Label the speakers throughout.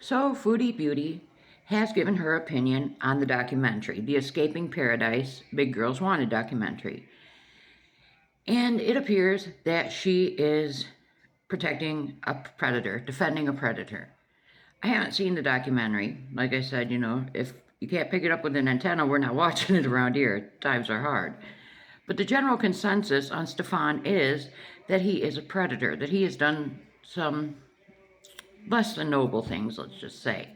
Speaker 1: So, Foodie Beauty has given her opinion on the documentary, the Escaping Paradise Big Girls Wanted documentary. And it appears that she is protecting a predator, defending a predator. I haven't seen the documentary. Like I said, if you can't pick it up with an antenna, we're not watching it around here. Times are hard. But the general consensus on Stefan is that he is a predator, that he has done some less than noble things, let's just say.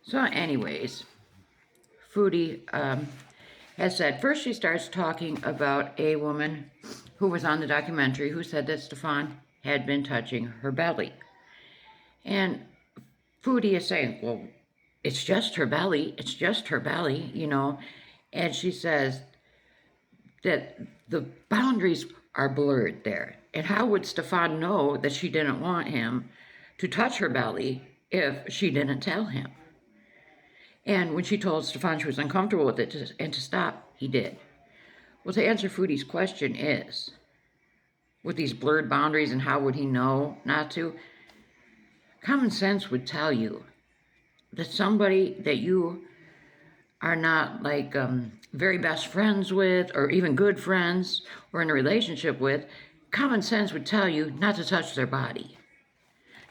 Speaker 1: So anyways, Foodie has said, first she starts talking about a woman who was on the documentary who said that Stefan had been touching her belly. And Foodie is saying, well, it's just her belly, And she says that the boundaries are blurred there. And how would Stefan know that she didn't want him to touch her belly if she didn't tell him? And when she told Stefan she was uncomfortable with it and to stop, he did. Well, to answer Foodie's question is, with these blurred boundaries and how would he know not to? Common sense would tell you that somebody that you are not like very best friends with or even good friends or in a relationship with, common sense would tell you not to touch their body.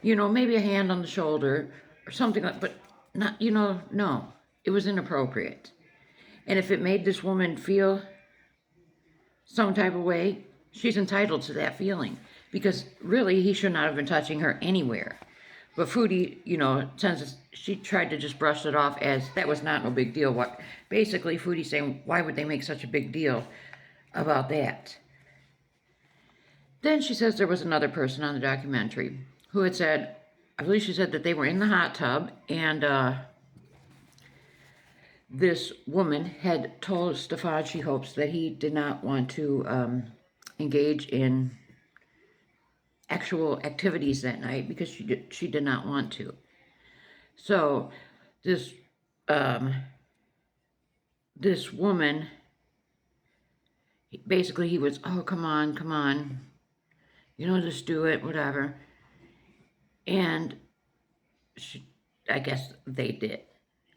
Speaker 1: Maybe a hand on the shoulder or something like, but not, no, it was inappropriate. And if it made this woman feel some type of way, she's entitled to that feeling because really he should not have been touching her anywhere. But Foodie, since she tried to just brush it off as that was not no big deal. Basically Foodie's saying, why would they make such a big deal about that? Then she says there was another person on the documentary who had said, I believe she said that they were in the hot tub and this woman had told Stefan she hopes that he did not want to engage in actual activities that night because she did not want to. So this woman, basically he was, oh, come on, just do it, whatever. And I guess they did.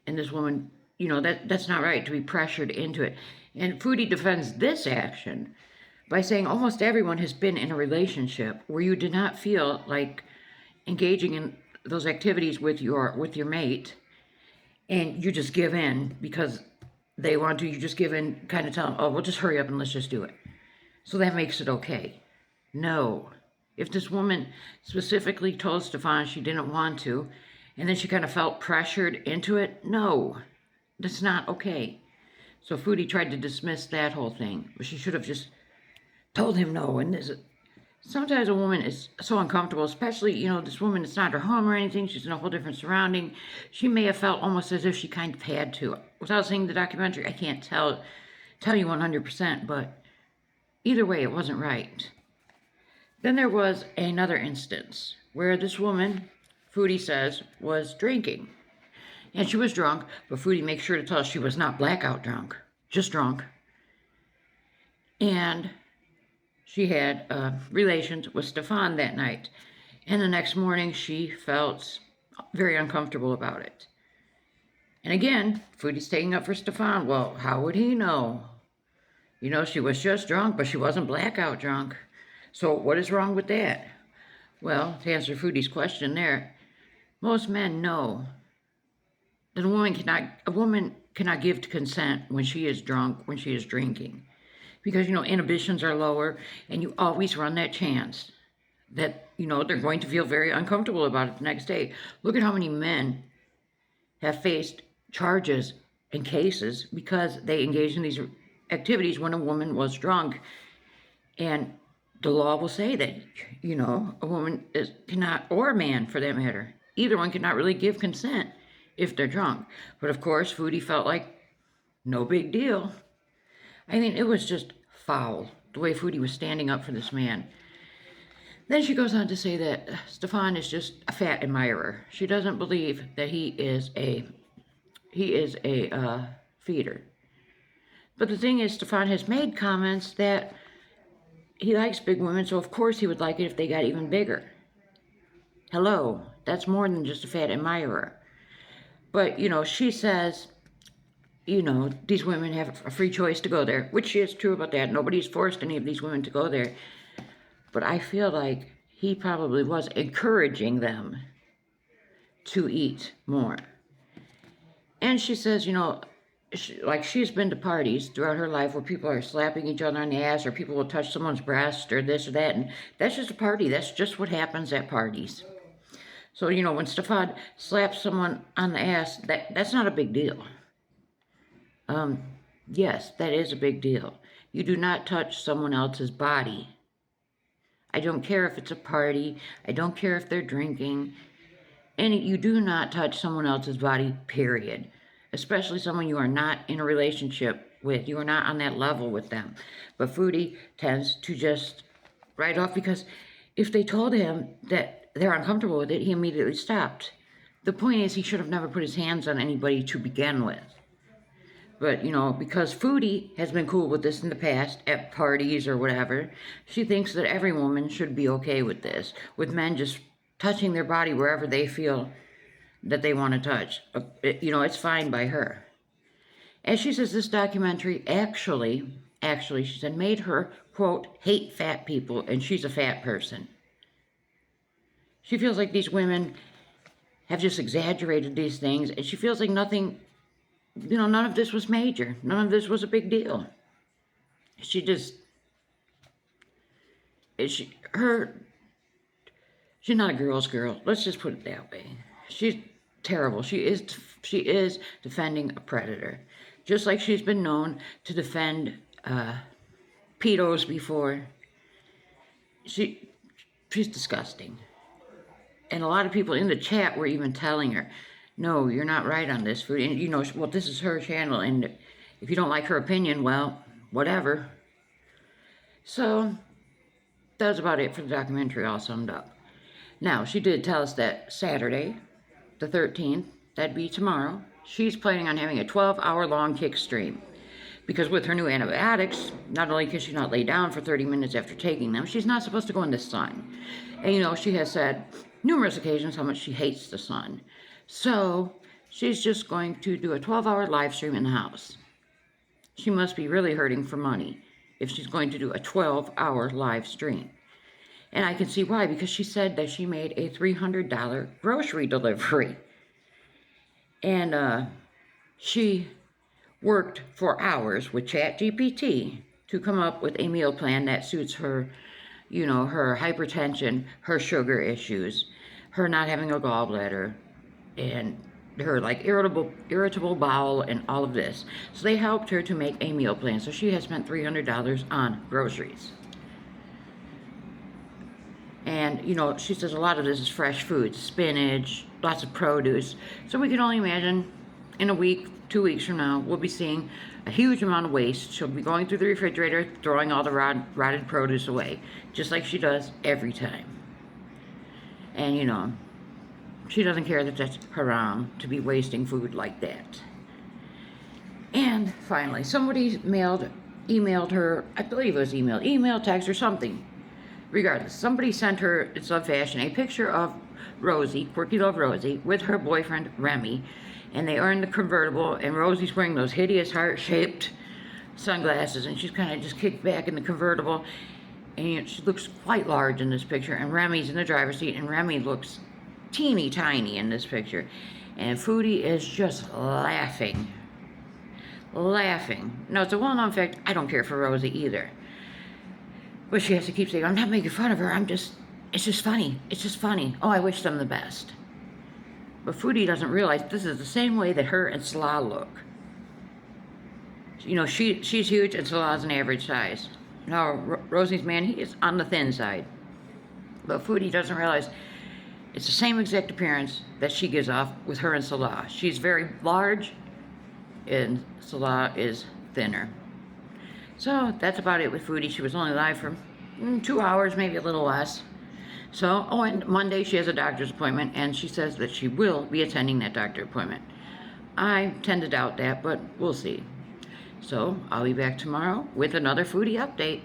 Speaker 1: And this woman, that's not right to be pressured into it. And Foodie defends this action by saying almost everyone has been in a relationship where you did not feel like engaging in those activities with your mate, and you just give in because they want to. You just give in, kind of tell them, oh, well, just hurry up and let's just do it. So that makes it okay. No. If this woman specifically told Stefan she didn't want to, and then she kind of felt pressured into it, no, that's not okay. So Foodie tried to dismiss that whole thing, but she should have just told him no. And sometimes a woman is so uncomfortable, especially, this woman, it's not her home or anything. She's in a whole different surrounding. She may have felt almost as if she kind of had to. Without seeing the documentary, I can't tell you 100%, but either way, it wasn't right. Then there was another instance where this woman, Foodie says, was drinking. And she was drunk, but Foodie makes sure to tell us she was not blackout drunk, just drunk. And she had relations with Stefan that night. And the next morning, she felt very uncomfortable about it. And again, Foodie's taking up for Stefan. Well, how would he know? She was just drunk, but she wasn't blackout drunk. So what is wrong with that? Well, to answer Foodie's question there, most men know that a woman cannot give consent when she is drunk, when she is drinking. Because, inhibitions are lower, and you always run that chance that, they're going to feel very uncomfortable about it the next day. Look at how many men have faced charges and cases because they engaged in these activities when a woman was drunk. And the law will say that, a woman cannot, or a man for that matter, either one cannot really give consent if they're drunk. But of course, Foodie felt like no big deal. I mean, it was just foul, the way Foodie was standing up for this man. Then she goes on to say that Stefan is just a fat admirer. She doesn't believe that he is a feeder. But the thing is, Stefan has made comments that he likes big women, so of course he would like it if they got even bigger. Hello, That's more than just a fat admirer. But, she says, these women have a free choice to go there, which is true about that. Nobody's forced any of these women to go there. But I feel like he probably was encouraging them to eat more. And she says, she's been to parties throughout her life where people are slapping each other on the ass, or people will touch someone's breast or this or that, and that's just a party. That's just what happens at parties. So, when Stefan slaps someone on the ass, that's not a big deal. Yes, that is a big deal. You do not touch someone else's body. I don't care if it's a party. I don't care if they're drinking. And you do not touch someone else's body, period. Especially someone you are not in a relationship with. You are not on that level with them. But Foodie tends to just write off, because if they told him that they're uncomfortable with it, he immediately stopped. The point is, he should have never put his hands on anybody to begin with. But, because Foodie has been cool with this in the past, at parties or whatever, she thinks that every woman should be okay with this, with men just touching their body wherever they feel that they want to touch. It's fine by her. And she says this documentary actually, she said, made her, quote, hate fat people, and she's a fat person. She feels like these women have just exaggerated these things, and she feels like nothing, none of this was major. None of this was a big deal. She's not a girl's girl. Let's just put it that way. She's terrible. She is defending a predator. Just like she's been known to defend pedos before. She's disgusting. And a lot of people in the chat were even telling her, no, you're not right on this, Foodie. And, well, this is her channel, and if you don't like her opinion, well, whatever. So, that's about it for the documentary, all summed up. Now, she did tell us that Saturday, the 13th, that'd be tomorrow, she's planning on having a 12-hour-long kick stream. Because with her new antibiotics, not only can she not lay down for 30 minutes after taking them, she's not supposed to go in the sun. And, she has said numerous occasions how much she hates the sun. So, she's just going to do a 12-hour live stream in the house. She must be really hurting for money if she's going to do a 12-hour live stream. And I can see why, because she said that she made a $300 grocery delivery. And she worked for hours with ChatGPT to come up with a meal plan that suits her, her hypertension, her sugar issues, her not having a gallbladder, and her irritable bowel and all of this. So they helped her to make a meal plan. So she has spent $300 on groceries. And, she says a lot of this is fresh food, spinach, lots of produce. So we can only imagine in a week, 2 weeks from now, we'll be seeing a huge amount of waste. She'll be going through the refrigerator, throwing all the rotted produce away, just like she does every time. And, she doesn't care that that's haram to be wasting food like that. And finally, somebody emailed her, I believe it was email, text, or something. Regardless, somebody sent her, it's of fashion, a picture of Rosie, Quirky Love Rosie, with her boyfriend Remy. And they are in the convertible, and Rosie's wearing those hideous heart-shaped sunglasses, and she's kind of just kicked back in the convertible. And she looks quite large in this picture, and Remy's in the driver's seat, and Remy looks teeny tiny in this picture. And Foodie is just laughing. Now, it's a well-known fact, I don't care for Rosie either. But she has to keep saying, I'm not making fun of her, it's just funny. Oh, I wish them the best. But Foodie doesn't realize this is the same way that her and Salah look. She's huge and Salah's an average size. Now, Rosie's man, he is on the thin side. But Foodie doesn't realize it's the same exact appearance that she gives off with her and Salah. She's very large, and Salah is thinner. So, that's about it with Foodie. She was only live for 2 hours, maybe a little less. So, and Monday she has a doctor's appointment, and she says that she will be attending that doctor appointment. I tend to doubt that, but we'll see. So, I'll be back tomorrow with another Foodie update.